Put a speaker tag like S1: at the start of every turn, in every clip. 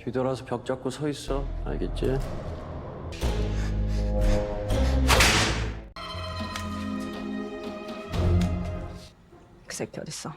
S1: 뒤돌아서 벽 잡고 서 있어. 알겠지?
S2: 그 새끼 어딨어?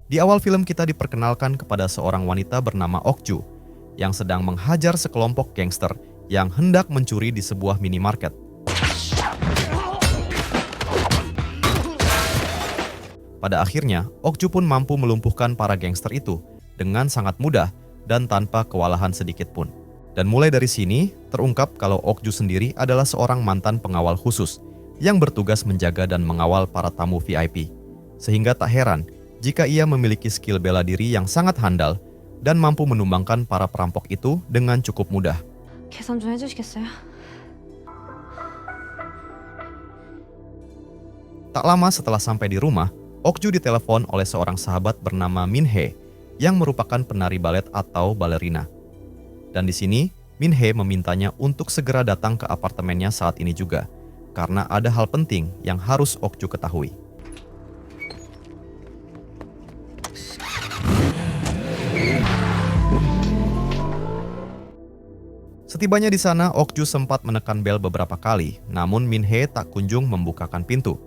S3: Di awal film kita diperkenalkan kepada seorang wanita bernama Okju yang sedang menghajar sekelompok gangster yang hendak mencuri di sebuah minimarket. Pada akhirnya, Okju pun mampu melumpuhkan para gangster itu dengan sangat mudah dan tanpa kewalahan sedikit pun. Dan mulai dari sini, terungkap kalau Okju sendiri adalah seorang mantan pengawal khusus yang bertugas menjaga dan mengawal para tamu VIP. Sehingga tak heran jika ia memiliki skill bela diri yang sangat handal dan mampu menumbangkan para perampok itu dengan cukup mudah.
S2: 계산 좀 해주시겠어요?
S3: Tak lama setelah sampai di rumah, Okju ditelepon oleh seorang sahabat bernama Min-hee yang merupakan penari balet atau balerina. Dan di sini, Min-hee memintanya untuk segera datang ke apartemennya saat ini juga, karena ada hal penting yang harus Okju ketahui. Setibanya di sana, Okju sempat menekan bel beberapa kali, namun Min-hee tak kunjung membukakan pintu.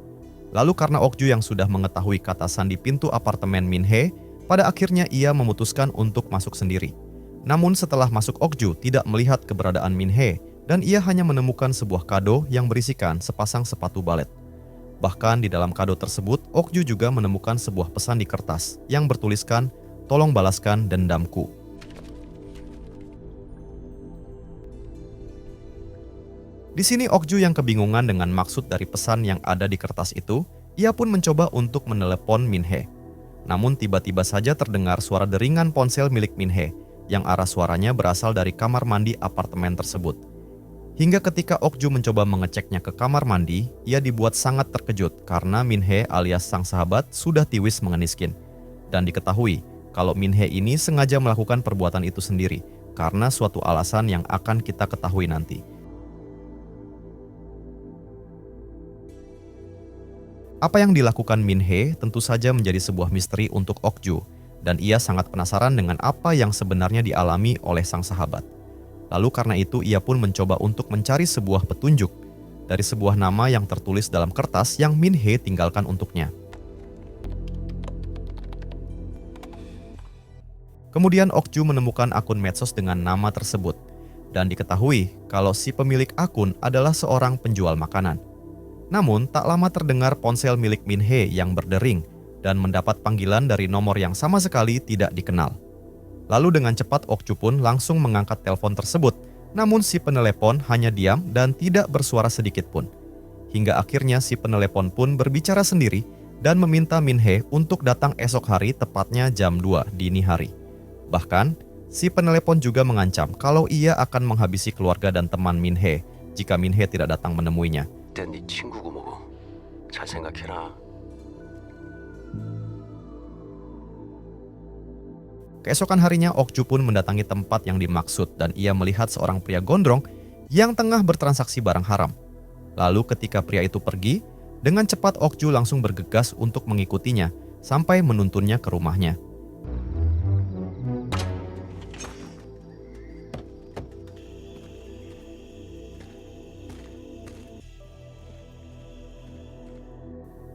S3: Lalu karena Okju yang sudah mengetahui kata sandi pintu apartemen Min-hee, pada akhirnya ia memutuskan untuk masuk sendiri. Namun setelah masuk, Okju tidak melihat keberadaan Min-hee dan ia hanya menemukan sebuah kado yang berisikan sepasang sepatu balet. Bahkan di dalam kado tersebut, Okju juga menemukan sebuah pesan di kertas yang bertuliskan, "Tolong balaskan dendamku." Di sini Okju yang kebingungan dengan maksud dari pesan yang ada di kertas itu, ia pun mencoba untuk menelepon Min-hee. Namun tiba-tiba saja terdengar suara deringan ponsel milik Min-hee yang arah suaranya berasal dari kamar mandi apartemen tersebut. Hingga ketika Okju mencoba mengeceknya ke kamar mandi, ia dibuat sangat terkejut karena Min-hee alias sang sahabat sudah tiwis mengeniskin. Dan diketahui kalau Min-hee ini sengaja melakukan perbuatan itu sendiri karena suatu alasan yang akan kita ketahui nanti. Apa yang dilakukan Min-hee tentu saja menjadi sebuah misteri untuk Okju, dan ia sangat penasaran dengan apa yang sebenarnya dialami oleh sang sahabat. Lalu karena itu ia pun mencoba untuk mencari sebuah petunjuk dari sebuah nama yang tertulis dalam kertas yang Min-hee tinggalkan untuknya. Kemudian Okju menemukan akun medsos dengan nama tersebut, dan diketahui kalau si pemilik akun adalah seorang penjual makanan. Namun, tak lama terdengar ponsel milik Min-hee yang berdering dan mendapat panggilan dari nomor yang sama sekali tidak dikenal. Lalu dengan cepat Okju pun langsung mengangkat telepon tersebut, namun si penelepon hanya diam dan tidak bersuara sedikit pun. Hingga akhirnya si penelepon pun berbicara sendiri dan meminta Min-hee untuk datang esok hari tepatnya jam 2 dini hari. Bahkan, si penelepon juga mengancam kalau ia akan menghabisi keluarga dan teman Min-hee jika Min-hee tidak datang menemuinya.
S1: 네 친구고 뭐고. 잘 생각해라.
S3: Keesokan harinya Okju pun mendatangi tempat yang dimaksud dan ia melihat seorang pria gondrong yang tengah bertransaksi barang haram. Lalu ketika pria itu pergi, dengan cepat Okju langsung bergegas untuk mengikutinya sampai menuntunnya ke rumahnya.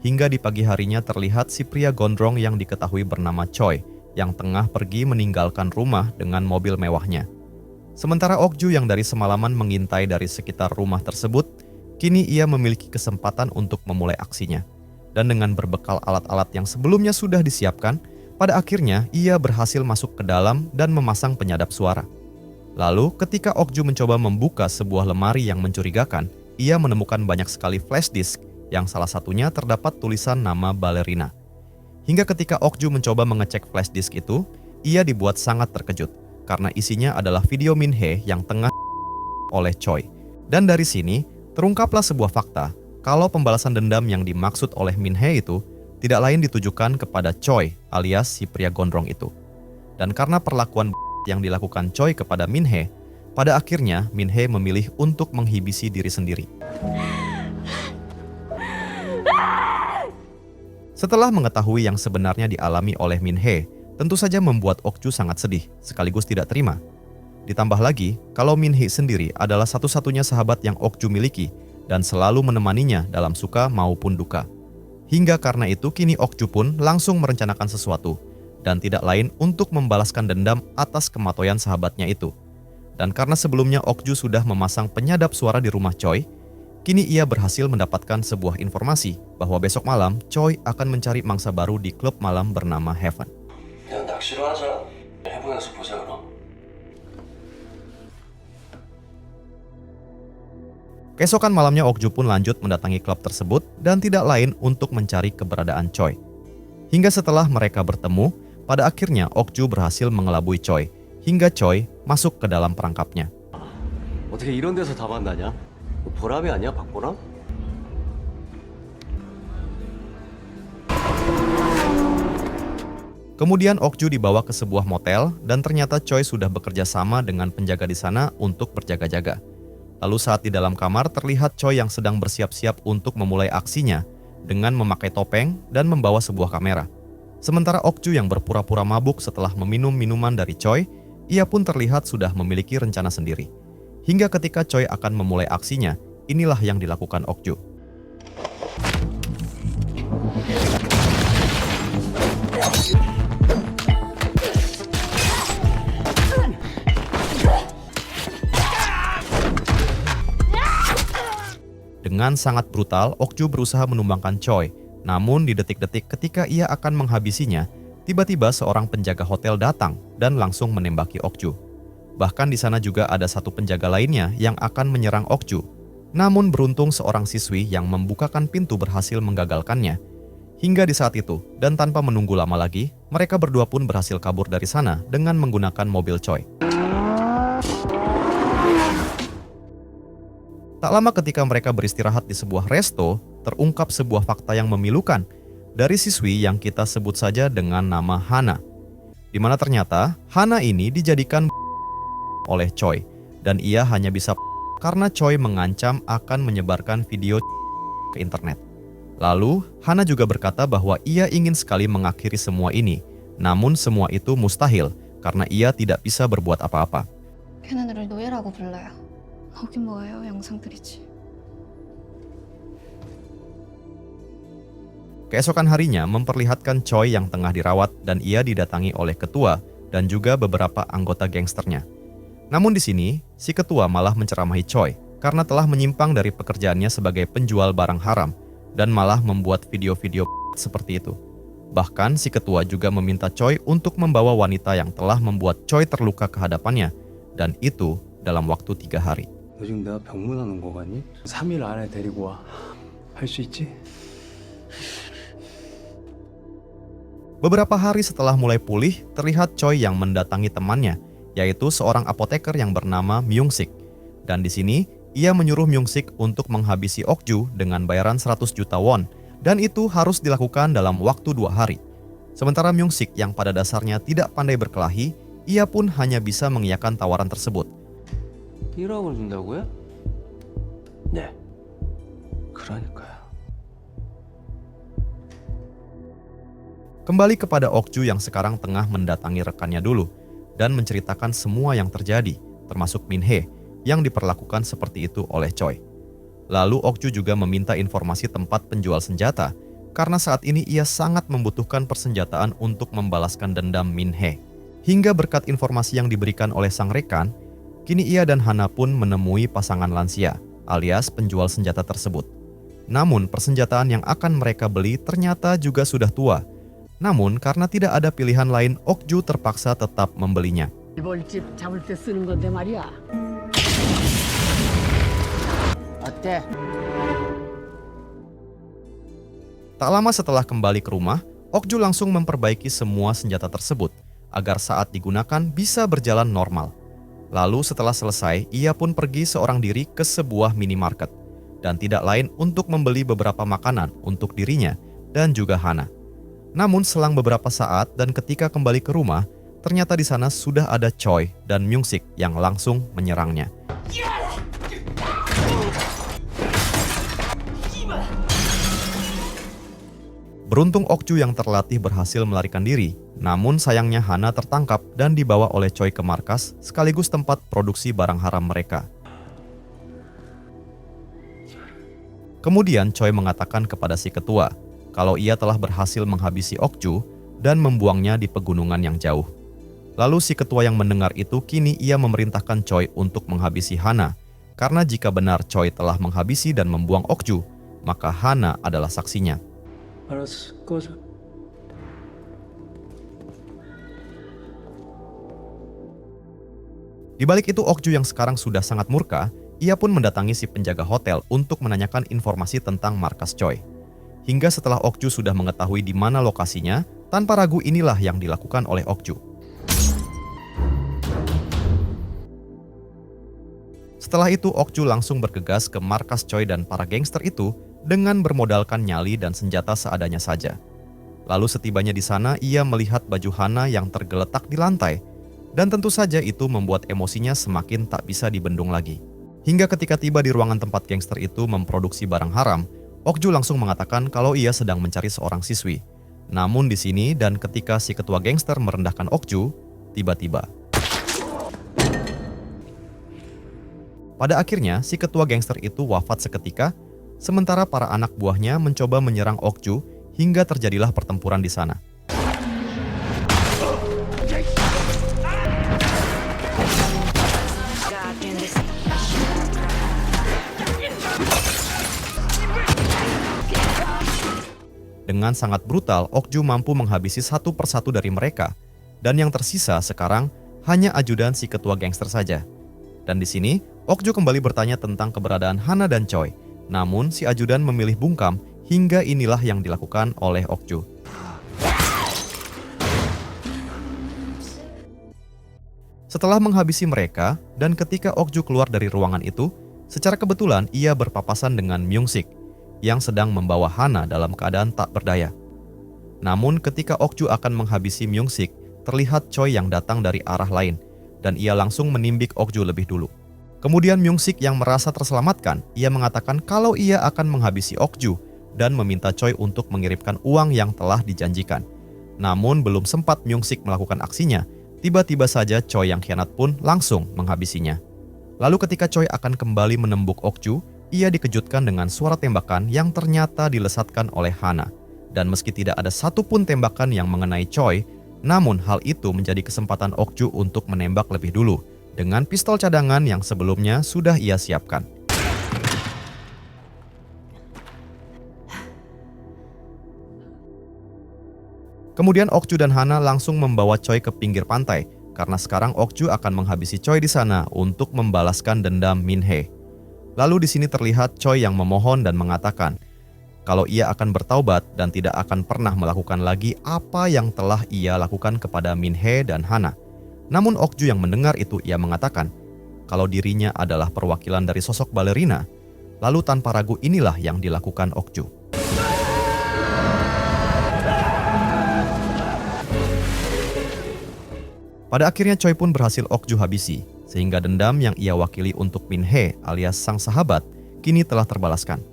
S3: Hingga di pagi harinya terlihat si pria gondrong yang diketahui bernama Choi yang tengah pergi meninggalkan rumah dengan mobil mewahnya. Sementara Okju yang dari semalaman mengintai dari sekitar rumah tersebut, kini ia memiliki kesempatan untuk memulai aksinya. Dan dengan berbekal alat-alat yang sebelumnya sudah disiapkan, pada akhirnya ia berhasil masuk ke dalam dan memasang penyadap suara. Lalu ketika Okju mencoba membuka sebuah lemari yang mencurigakan, ia menemukan banyak sekali flash disk yang salah satunya terdapat tulisan nama balerina. Hingga ketika Okju mencoba mengecek flash disk itu, ia dibuat sangat terkejut karena isinya adalah video Min-hee yang tengah oleh Choi. Dan dari sini, terungkaplah sebuah fakta kalau pembalasan dendam yang dimaksud oleh Min Hee itu tidak lain ditujukan kepada Choi alias si pria gondrong itu. Dan karena perlakuan yang dilakukan Choi kepada Min Hee, pada akhirnya Min Hee memilih untuk menghibisi diri sendiri. Setelah mengetahui yang sebenarnya dialami oleh Min Hee, tentu saja membuat Ok Ju sangat sedih, sekaligus tidak terima. Ditambah lagi, kalau Min Hee sendiri adalah satu-satunya sahabat yang Ok Ju miliki dan selalu menemaninya dalam suka maupun duka. Hingga karena itu kini Ok Ju pun langsung merencanakan sesuatu, dan tidak lain untuk membalaskan dendam atas kematoyan sahabatnya itu. Dan karena sebelumnya Ok Ju sudah memasang penyadap suara di rumah Choi, kini ia berhasil mendapatkan sebuah informasi bahwa besok malam Choi akan mencari mangsa baru di klub malam bernama Heaven.
S1: 야, 낚시로 하자. 해보면서 보자 그럼.
S3: Keesokan malamnya Ok Ju pun lanjut mendatangi klub tersebut dan tidak lain untuk mencari keberadaan Choi. Hingga setelah mereka bertemu, pada akhirnya Ok Ju berhasil mengelabui Choi hingga Choi masuk ke dalam perangkapnya.
S1: 어떻게 이런 데서 다 만나냐? 보람이 아니야, 박보람?
S3: Kemudian Ok Ju dibawa ke sebuah motel dan ternyata Choi sudah bekerja sama dengan penjaga di sana untuk berjaga-jaga. Lalu saat di dalam kamar terlihat Choi yang sedang bersiap-siap untuk memulai aksinya dengan memakai topeng dan membawa sebuah kamera. Sementara Ok Ju yang berpura-pura mabuk setelah meminum minuman dari Choi, ia pun terlihat sudah memiliki rencana sendiri. Hingga ketika Choi akan memulai aksinya, inilah yang dilakukan Ok Ju. Dengan sangat brutal, Ok Ju berusaha menumbangkan Choi. Namun di detik-detik ketika ia akan menghabisinya, tiba-tiba seorang penjaga hotel datang dan langsung menembaki Ok Ju. Bahkan di sana juga ada satu penjaga lainnya yang akan menyerang Ok Ju. Namun beruntung seorang siswi yang membukakan pintu berhasil menggagalkannya. Hingga di saat itu, dan tanpa menunggu lama lagi, mereka berdua pun berhasil kabur dari sana dengan menggunakan mobil Choi. Tak lama ketika mereka beristirahat di sebuah resto, terungkap sebuah fakta yang memilukan dari siswi yang kita sebut saja dengan nama Hana. Di mana ternyata Hana ini dijadikan oleh Choi dan ia hanya bisa karena Choi mengancam akan menyebarkan video ke internet. Lalu Hana juga berkata bahwa ia ingin sekali mengakhiri semua ini, namun semua itu mustahil karena ia tidak bisa berbuat apa-apa.
S2: 걔네들을 노예라고 불러요. 거긴 뭐예요? 영상들이지.
S3: Keesokan harinya memperlihatkan Choi yang tengah dirawat dan ia didatangi oleh ketua dan juga beberapa anggota gangsternya. Namun di sini, si ketua malah menceramahi Choi karena telah menyimpang dari pekerjaannya sebagai penjual barang haram dan malah membuat video-video seperti itu. Bahkan si ketua juga meminta Choi untuk membawa wanita yang telah membuat Choi terluka ke hadapannya dan itu dalam waktu 3 hari.
S4: 너 지금 내가 병문안 온 거 같니? 3일 안에 데리고 와. 할 수 있지?
S3: Beberapa hari setelah mulai pulih, terlihat Choi yang mendatangi temannya, yaitu seorang apoteker yang bernama Myung Sik. Dan di sini, ia menyuruh Myung Sik untuk menghabisi Ok Ju dengan bayaran 100 juta won, dan itu harus dilakukan dalam waktu 2 hari. Sementara Myung Sik yang pada dasarnya tidak pandai berkelahi, ia pun hanya bisa mengiyakan tawaran tersebut.
S1: 1억을 준다고요? 네. 그러니까요.
S3: Kembali kepada Ok Ju yang sekarang tengah mendatangi rekannya dulu dan menceritakan semua yang terjadi, termasuk Min Hee yang diperlakukan seperti itu oleh Choi. Lalu Ok Ju juga meminta informasi tempat penjual senjata karena saat ini ia sangat membutuhkan persenjataan untuk membalaskan dendam Min Hee. Hingga berkat informasi yang diberikan oleh sang rekan, kini ia dan Hana pun menemui pasangan lansia alias penjual senjata tersebut. Namun persenjataan yang akan mereka beli ternyata juga sudah tua. Namun karena tidak ada pilihan lain, Ok Ju terpaksa tetap membelinya.
S5: 일벌집 잡을 때 쓰는 건데 말이야. 어때?
S3: Tak lama setelah kembali ke rumah, Ok Ju langsung memperbaiki semua senjata tersebut agar saat digunakan bisa berjalan normal. Lalu setelah selesai, ia pun pergi seorang diri ke sebuah minimarket dan tidak lain untuk membeli beberapa makanan untuk dirinya dan juga Hana. Namun selang beberapa saat dan ketika kembali ke rumah, ternyata di sana sudah ada Choi dan Myung-sik yang langsung menyerangnya. Beruntung Okju yang terlatih berhasil melarikan diri, namun sayangnya Hana tertangkap dan dibawa oleh Choi ke markas sekaligus tempat produksi barang haram mereka. Kemudian Choi mengatakan kepada si ketua kalau ia telah berhasil menghabisi Okju dan membuangnya di pegunungan yang jauh. Lalu si ketua yang mendengar itu kini ia memerintahkan Choi untuk menghabisi Hana, karena jika benar Choi telah menghabisi dan membuang Okju, maka Hana adalah saksinya.
S4: 알았어, 꺼져.
S3: Di balik itu Okju yang sekarang sudah sangat murka, ia pun mendatangi si penjaga hotel untuk menanyakan informasi tentang markas Choi. Hingga setelah Okju sudah mengetahui di mana lokasinya, tanpa ragu inilah yang dilakukan oleh Okju. Setelah itu Okju langsung bergegas ke markas Choi dan para gangster itu dengan bermodalkan nyali dan senjata seadanya saja. Lalu setibanya di sana ia melihat baju Hana yang tergeletak di lantai dan tentu saja itu membuat emosinya semakin tak bisa dibendung lagi. Hingga ketika tiba di ruangan tempat gangster itu memproduksi barang haram, Okju langsung mengatakan kalau ia sedang mencari seorang siswi. Namun di sini dan ketika si ketua gangster merendahkan Okju, tiba-tiba pada akhirnya si ketua gangster itu wafat seketika, sementara para anak buahnya mencoba menyerang Okju hingga terjadilah pertempuran di sana. Dengan sangat brutal, Okju mampu menghabisi satu persatu dari mereka, dan yang tersisa sekarang hanya ajudan si ketua gangster saja. Dan di sini, Okju kembali bertanya tentang keberadaan Hana dan Choi. Namun si ajudan memilih bungkam hingga inilah yang dilakukan oleh Okju. Setelah menghabisi mereka dan ketika Okju keluar dari ruangan itu, secara kebetulan ia berpapasan dengan Myung-sik yang sedang membawa Hana dalam keadaan tak berdaya. Namun ketika Okju akan menghabisi Myung-sik, terlihat Choi yang datang dari arah lain dan ia langsung menimbik Okju lebih dulu. Kemudian Myung-sik yang merasa terselamatkan, ia mengatakan kalau ia akan menghabisi Okju dan meminta Choi untuk mengirimkan uang yang telah dijanjikan. Namun belum sempat Myung-sik melakukan aksinya, tiba-tiba saja Choi yang khianat pun langsung menghabisinya. Lalu ketika Choi akan kembali menembuk Okju, ia dikejutkan dengan suara tembakan yang ternyata dilesatkan oleh Hana. Dan meski tidak ada satupun tembakan yang mengenai Choi, namun hal itu menjadi kesempatan Okju untuk menembak lebih dulu dengan pistol cadangan yang sebelumnya sudah ia siapkan. Kemudian Okju dan Hana langsung membawa Choi ke pinggir pantai karena sekarang Okju akan menghabisi Choi di sana untuk membalaskan dendam Min-hee. Lalu di sini terlihat Choi yang memohon dan mengatakan kalau ia akan bertaubat dan tidak akan pernah melakukan lagi apa yang telah ia lakukan kepada Min-hee dan Hana. Namun Okju yang mendengar itu ia mengatakan kalau dirinya adalah perwakilan dari sosok balerina. Lalu tanpa ragu inilah yang dilakukan Okju. Pada akhirnya Choi pun berhasil Okju habisi, sehingga dendam yang ia wakili untuk Min-hee alias sang sahabat kini telah terbalaskan.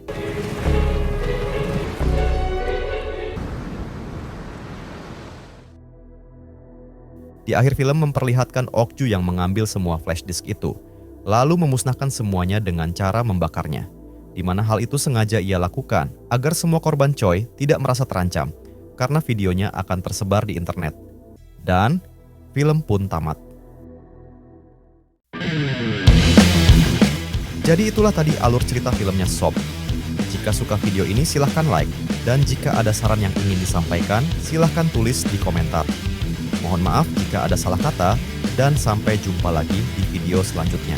S3: Di akhir film memperlihatkan Okju yang mengambil semua flash disk itu, lalu memusnahkan semuanya dengan cara membakarnya, di mana hal itu sengaja ia lakukan agar semua korban Choi tidak merasa terancam, karena videonya akan tersebar di internet. Dan film pun tamat. Jadi itulah tadi alur cerita filmnya Sob. Jika suka video ini silahkan like, dan jika ada saran yang ingin disampaikan silahkan tulis di komentar. Mohon maaf jika ada salah kata, dan sampai jumpa lagi di video selanjutnya.